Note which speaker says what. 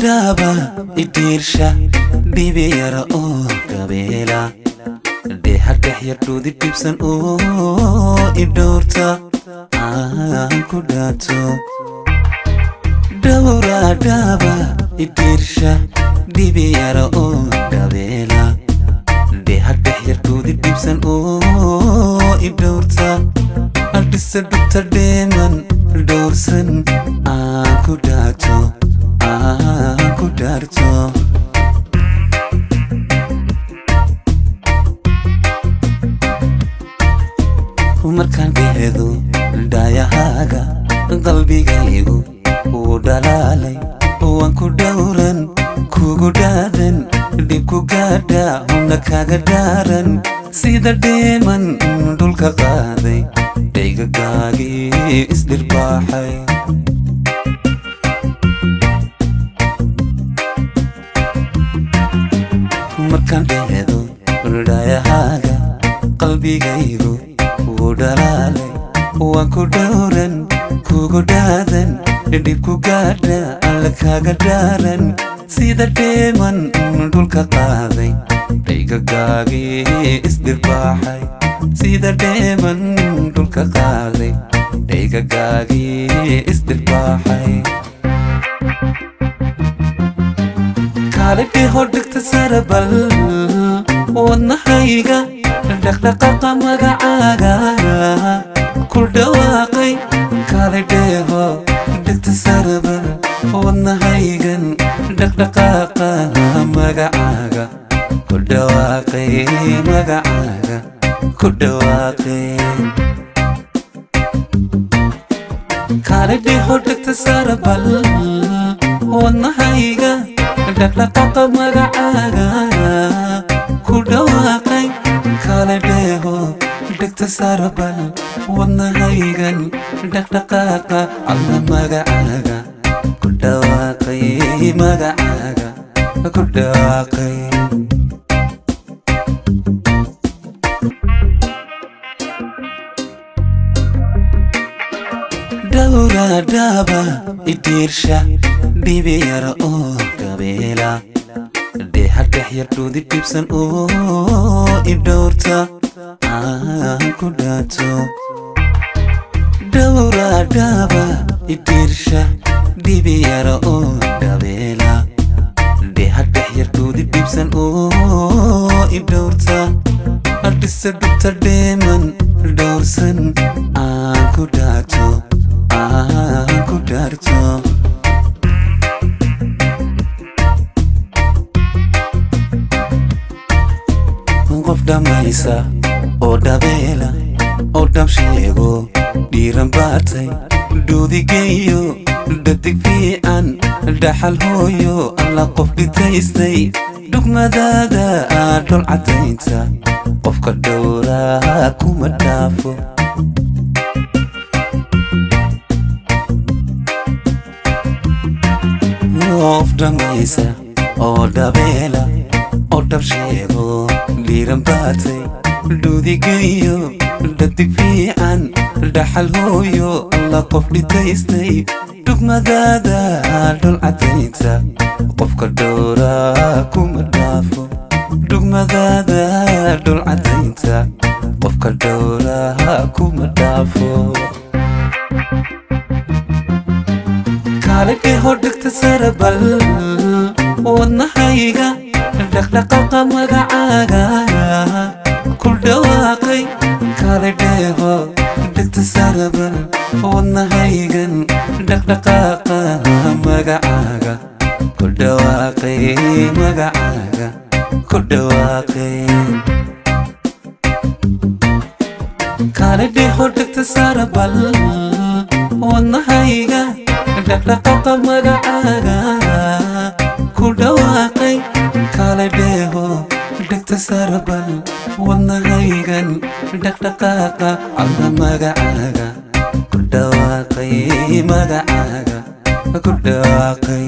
Speaker 1: daba idirsha dhibiyara oo gabeela dheex yardoodi dhibsan oo idhoorta aan ku dhaato dhowra daba idirsha dhibiyara oo gabeela dheex yardoodi dhibsan oo idhoorta aldhisa dhubta dheeman dhowrsan aan ku dhaato ku dhaarto markaan dheedo dhaayahaaga qalbigaygu wuu dhalaalay waan ku dhowran kugu dhaadan dhib ku gaadha hubna kaaga dhaaran sida dheeman dhulka qaaday dhaygagaagii isdhirbaaxay markaan dheedo dhaayahaaga qalbigaygu wuu dhalaalay waan ku dhowran kugu dhaadan dhib ku gaadha alla kaaga dhaaran sida dheeman dhulka qaaday dhaygagaagii isdhirbaaxay sida dheeman dhulka qaaday dhaygagaagii isdhirbaaxay kaalidhi hodhigta sarabal wadnahayga dhaqdhaqaaqa magacaaga ku dhawaaqay kaalidheeho dhigta sarabal wadnahaygan dhaqdhaqaaqa magacaaga ku dhawaaqay magacaaga ku dhawaaqay kaalidhi hodhigta sarabal wadnahayga dhaqdhaqaaqa magacaaga ku dhawaaqay kaalidheeho dhigta sarabal wadnahaygan dhaqdhaqaaqa alla magacaaga ku dhawaaqay magacaaga ku dhawaaqay dhowra daba idirsha dhibiyara oo gabeela dheex yardoodi dhibsan oo idhoorta aan ku dhaato dhowra daba idirsha dhibiyara oo gabeela dheex yardoodi dhibsan oo idhoorta aldhisa dhubta dheeman dhowrsan aan ku dhaato aan ku dhaarto qof dhamaysa oo dhabeela oo dhab sheego dhiiran baatay dhuudigeeyo dhadig fiican dhaxal hooyo alla qof dhitaystay dhugmadaada dhol cadaynta qofka dhowraa kuma dhaafo qof dhamaysa oo dhabeela oo dhab sheego dhiiran baatay dhuudigeeyo dhadig fiican dhaxal hooyo alla qof dhitaystay dhugmadaada dhol cadaynta qofka dhowraa kuma dhaafo dhugmadaada dhol cadaynta qofka dhowraa kuma dhaafo kaalidhi hodhigta sarabal wadnahayga dhaqdhaqaaqa magacaaga ku dhawaaqay kaalidheeho dhigta sarabal wadnahaygan dhaqdhaqaaqa magacaaga ku dhawaaqay magacaaga ku dhawaaqay kaalidhi hodhigta sarabal wadnahayga dhaqdhaqaaqa magacaaga ku dhawaaqay kaalidheeho dhigta sarabal wadnahaygan dhaqdhaqaaqa alla magacaaga ku dhawaaqay magacaaga ku dhawaaqay